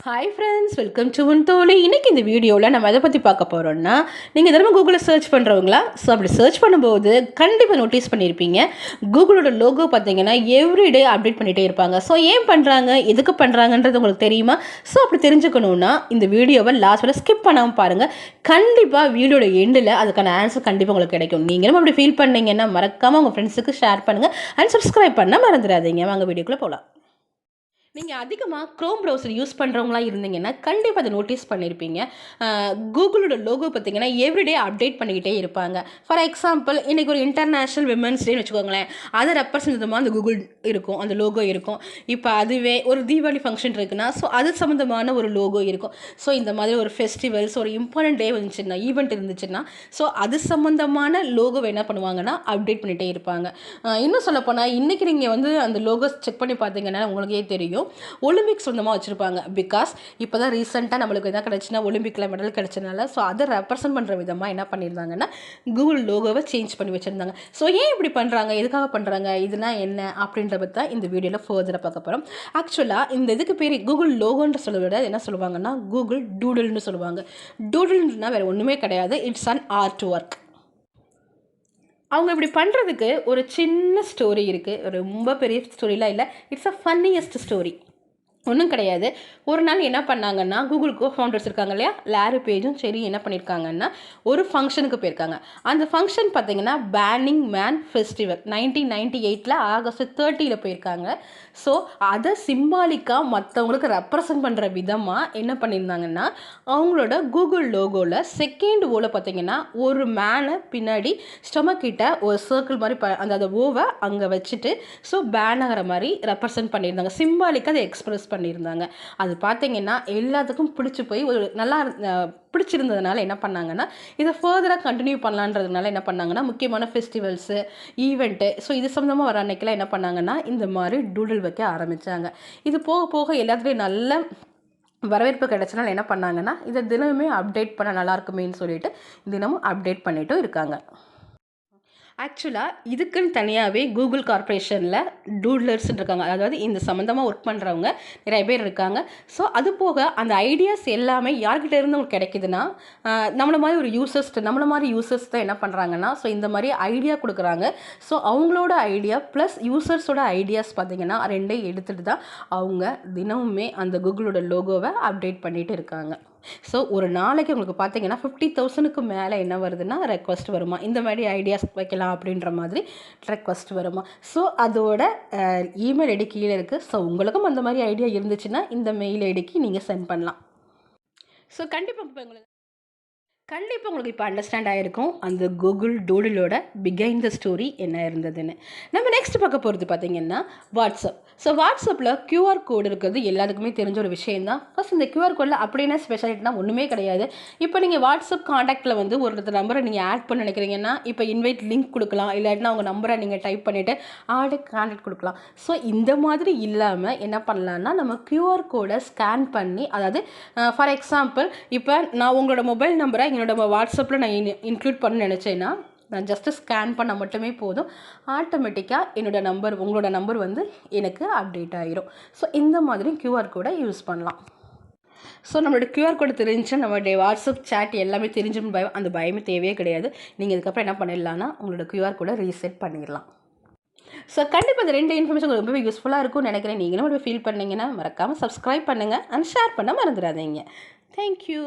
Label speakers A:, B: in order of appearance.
A: Hi friends, welcome to தோழி. இன்றைக்கி இந்த வீடியோவில் நம்ம எதை பற்றி பார்க்க போகிறோம்னா, நீங்கள் தினமும் கூகுளில் சர்ச் பண்ணுறவங்களா? ஸோ அப்படி சர்ச் பண்ணும்போது கண்டிப்பாக நோட்டீஸ் பண்ணியிருப்பீங்க, கூகுளோட லோகோ பார்த்தீங்கன்னா எவ்ரிடே அப்டேட் பண்ணிகிட்டே இருப்பாங்க. ஸோ ஏன் பண்ணுறாங்க, எதுக்கு பண்ணுறாங்கன்றது உங்களுக்கு தெரியுமா? ஸோ அப்படி தெரிஞ்சுக்கணுன்னா இந்த வீடியோவை லாஸ்ட் வரை ஸ்கிப் பண்ணாமல் பாருங்கள். கண்டிப்பாக வீடியோட எண்டில் அதுக்கான ஆன்சர் கண்டிப்பாக உங்களுக்கு கிடைக்கும். நீங்களும் அப்படி ஃபீல் பண்ணீங்கன்னா மறக்காமல் உங்கள் ஃப்ரெண்ட்ஸுக்கு ஷேர் பண்ணுங்கள் அண்ட் சப்ஸ்கிரைப் பண்ண மறந்துடாதீங்க. வாங்க வீடியோக்குள்ளே போகலாம். நீங்கள் அதிகமாக க்ரோம் ப்ரௌசர் யூஸ் பண்ணுறவங்களா இருந்தீங்கன்னா கண்டிப்பாக அதை நோட்டீஸ் பண்ணியிருப்பீங்க. கூகுளோட லோகோ பார்த்தீங்கன்னா எவ்ரிடே அப்டேட் பண்ணிக்கிட்டே இருப்பாங்க. ஃபார் எக்ஸாம்பிள், இன்றைக்கி ஒரு இன்டர்நேஷ்னல் விமன்ஸ் டேன்னு வச்சுக்கோங்களேன், அதை ரெப்ரசன்டமாக அந்த கூகுள் இருக்கும், அந்த லோகோ இருக்கும். இப்போ அதுவே ஒரு தீபாவளி ஃபங்க்ஷன் இருக்குன்னா ஸோ அது சம்மந்தமான ஒரு லோகோ இருக்கும். ஸோ இந்த மாதிரி ஒரு ஃபெஸ்டிவல்ஸ், ஒரு இம்பார்ட்டன்ட் டே வந்துச்சுன்னா, ஈவெண்ட் இருந்துச்சுன்னா ஸோ அது சம்மந்தமான லோகோவை என்ன பண்ணுவாங்கன்னா அப்டேட் பண்ணிகிட்டே இருப்பாங்க. இன்னும் சொல்லப்போனால் இன்றைக்கி நீங்கள் வந்து அந்த லோகோஸ் செக் பண்ணி பார்த்தீங்கன்னா உங்களுக்கே தெரியும், ஒலிம்பிக்ஸ் சொந்தமாக வச்சுருப்பாங்க. பிகாஸ் இப்போ தான் ரீசெண்டாக நம்மளுக்கு எதாவது கிடச்சுன்னா ஒலிம்பிக்கில் மெடல் கிடச்சனால ஸோ அதை ரெப்ரசன்ட் பண்ணுற விதமாக என்ன பண்ணியிருந்தாங்கன்னா கூகுள் லோகோவை சேஞ்ச் பண்ணி வச்சுருந்தாங்க. ஸோ ஏன் இப்படி பண்ணுறாங்க, எதுக்காக பண்ணுறாங்க, இதுனா என்ன அப்படின்றத தான் இந்த வீடியோவில் ஃபர்தராக பார்க்க போகிறோம். ஆக்சுவலாக இந்த இதுக்கு பேர் கூகுள் லோகோன்ற சொல்ல விட என்ன சொல்லுவாங்கன்னா கூகுள் டூடுல்னு சொல்லுவாங்க. டூடுல்னா வேறு ஒன்றுமே கிடையாது, இட்ஸ் அன் ஆர்ட் ஒர்க். அவங்க இப்படி பண்ணுறதுக்கு ஒரு சின்ன ஸ்டோரி இருக்குது, ரொம்ப பெரிய ஸ்டோரிலாம் இல்லை. It's a funniest story. ஒன்றும் கிடையாது. ஒரு நாள் என்ன பண்ணாங்கன்னா, கூகுள் ஃபவுண்டர்ஸ் இருக்காங்க இல்லையா, லாரி பேஜும் சரி என்ன பண்ணியிருக்காங்கன்னா ஒரு ஃபங்க்ஷனுக்கு போயிருக்காங்க. அந்த ஃபங்க்ஷன் பார்த்தீங்கன்னா பேர்னிங் மேன் ஃபெஸ்டிவல் 1998 ஆகஸ்ட் 30 போயிருக்காங்க. ஸோ அதை சிம்பாலிக்காக மற்றவங்களுக்கு ரெப்ரசன்ட் பண்ணுற விதமாக என்ன பண்ணியிருந்தாங்கன்னா, அவங்களோட கூகுள் லோகோவில் செகண்ட் ஓவில் பார்த்தீங்கன்னா ஒரு மேனை பின்னாடி ஸ்டொமக் கிட்ட ஒரு சர்க்கிள் மாதிரி அந்த ஓவை அங்கே வச்சுட்டு ஸோ பேன் ஆகிற மாதிரி ரெப்ரசன்ட் பண்ணியிருந்தாங்க. சிம்பாலிக்காக அதை எக்ஸ்பிரஸ் பண்ணியிருந்தாங்க. அது பார்த்தீங்கன்னா எல்லாத்துக்கும் பிடிச்சி போய் ஒரு நல்லா பிடிச்சிருந்ததுனால என்ன பண்ணாங்கன்னா இதை ஃபர்தராக கண்டினியூ பண்ணலான்றதுனால என்ன பண்ணாங்கன்னா முக்கியமான ஃபெஸ்டிவல்ஸு, ஈவெண்ட்டு ஸோ இது சம்மந்தமாக வர அன்னைக்கெல்லாம் என்ன பண்ணாங்கன்னா இந்த மாதிரி டூடில் வைக்க ஆரம்பித்தாங்க. இது போக போக எல்லாத்துலேயும் நல்ல வரவேற்பு கிடைச்சனால என்ன பண்ணாங்கன்னா இதை தினமுமே அப்டேட் பண்ண நல்லாயிருக்குமேன்னு சொல்லிட்டு தினமும் அப்டேட் பண்ணிட்டும் இருக்காங்க. ஆக்சுவலாக இதுக்குன்னு தனியாகவே கூகுள் கார்ப்பரேஷனில் டூட்லர்ஸ்ன்னு இருக்காங்க. அதாவது இந்த சம்மந்தமாக ஒர்க் பண்ணுறவங்க நிறைய பேர் இருக்காங்க. ஸோ அது போக அந்த ஐடியாஸ் எல்லாமே யார்கிட்ட இருந்து உங்களுக்கு கிடைக்குதுன்னா, நம்மளை மாதிரி யூசர்ஸ் தான் என்ன பண்ணுறாங்கன்னா ஸோ இந்த மாதிரி ஐடியா கொடுக்குறாங்க. ஸோ அவங்களோட ஐடியா ப்ளஸ் யூசர்ஸோட ஐடியாஸ் பார்த்திங்கன்னா ரெண்டையும் எடுத்துகிட்டு தான் அவங்க தினமுமே அந்த கூகுளோட லோகோவை அப்டேட் பண்ணிகிட்டு இருக்காங்க. ஸோ ஒரு நாளைக்கு உங்களுக்கு பார்த்தீங்கன்னா 50,000க்கு மேலே என்ன வருதுன்னா ரெக்வஸ்ட் வருமா, இந்த மாதிரி ஐடியாஸ் வைக்கலாம் அப்படின்ற மாதிரி ரெக்வஸ்ட் வருமா. ஸோ அதோட இமெயில் ஐடி கீழே இருக்குது. ஸோ உங்களுக்கும் அந்த மாதிரி ஐடியா இருந்துச்சுன்னா இந்த மெயில் ஐடிக்கு நீங்கள் சென்ட் பண்ணலாம். ஸோ கண்டிப்பாக உங்களுக்கு இப்போ அண்டர்ஸ்டாண்ட் ஆகிருக்கும் அந்த கூகுள் டூடிலோட பிகைண்ட் த ஸ்டோரி என்ன இருந்ததுன்னு. நம்ம நெக்ஸ்ட் பார்க்க போகிறது பார்த்திங்கன்னா வாட்ஸ்அப். ஸோ வாட்ஸ்அப்பில் கியூஆர் கோடு இருக்கிறது எல்லாத்துக்குமே தெரிஞ்ச ஒரு விஷயந்தான். ஃபஸ்ட் இந்த கியூஆர் கோடில் அப்படின்னா ஸ்பெஷாலிட்டினா ஒன்றுமே கிடையாது. இப்போ நீங்கள் வாட்ஸ்அப் காண்டாக்டில் வந்து ஒரு நம்பரை நீங்கள் ஆட் பண்ண நினைக்கிறீங்கன்னா இப்போ இன்வைட் லிங்க் கொடுக்கலாம், இல்லாட்டினா அவங்க நம்பரை நீங்கள் டைப் பண்ணிவிட்டு ஆட் காண்டாக்ட் கொடுக்கலாம். ஸோ இந்த மாதிரி இல்லாமல் என்ன பண்ணலான்னா நம்ம கியூஆர் கோடை ஸ்கேன் பண்ணி, அதாவது ஃபார் எக்ஸாம்பிள் இப்போ நான் உங்களோட மொபைல் நம்பரை என்னோட வாட்ஸ்அப்பில் நான் இன்க்ளூட் பண்ண நினச்சேன்னா நான் ஜஸ்ட்டு ஸ்கேன் பண்ண மட்டுமே போதும், ஆட்டோமேட்டிக்காக உங்களோட நம்பர் வந்து எனக்கு அப்டேட் ஆகிரும். ஸோ இந்த மாதிரி கியூஆர் கோடை யூஸ் பண்ணலாம். ஸோ நம்மளோட கியூஆர் கோடு தெரிஞ்சுன்னா நம்மளுடைய வாட்ஸ்அப் சேட் எல்லாமே தெரிஞ்சுன்னு அந்த பயமே தேவையே கிடையாது. நீங்கள் இதுக்கப்புறம் என்ன பண்ணிடலான்னா உங்களோட கியூஆர் கோடை ரீசெட் பண்ணிடலாம். ஸோ கண்டிப்பாக இந்த 2 இன்ஃபர்மேஷன் ரொம்பவே யூஸ்ஃபுல்லாக இருக்கும்னு நினைக்கிறேன். நீங்களும் ஃபீல் பண்ணிங்கன்னா மறக்காமல் சப்ஸ்கிரைப் பண்ணுங்கள் அண்ட் ஷேர் பண்ண மறந்துடாதீங்க. தேங்க்யூ.